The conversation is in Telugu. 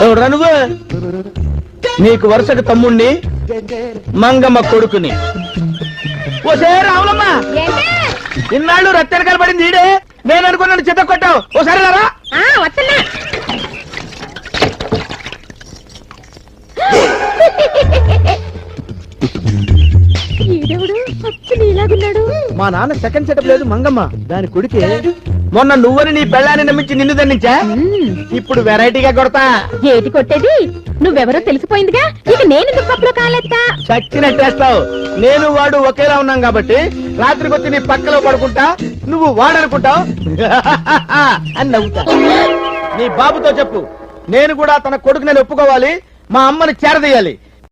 ఎవడ్రా నువ్వు? నీకు వరుసకు తమ్ముణ్ణి, మంగమ్మ కొడుకుని. ఓసే రావులమ్మ, ఇన్నాళ్ళు రక్తెనకాల పడింది ఈడే. నేను అనుకున్నాను చిత్త కొట్టావు. ఓసారి రారా. మా నాన్న సెకండ్ సెటప్ లేదు మంగమ్మ, దాని కొడుకే. మొన్న నువ్వని నీ పెళ్ళాన్ని నమ్మించి నిన్ను దండించా, ఇప్పుడు వెరైటీగా కొడతా. ఏటి కొట్టేది? నువ్వెవరో తెలిసిపోయిందిగా, ఇక నేను దుప్పట్లో కాలేస్తా. చచ్చినట్టేస్తావు. నేను వాడు ఒకేలా ఉన్నాం కాబట్టి రాత్రికి వచ్చి నీ పక్కలో పడుకుంటా, నువ్వు వాడనుకుంటావు అని నవ్వుతా. నీ బాబుతో చెప్పు, నేను కూడా తన కొడుకు నేను ఒప్పుకోవాలి, మా అమ్మని చేరదీయాలి.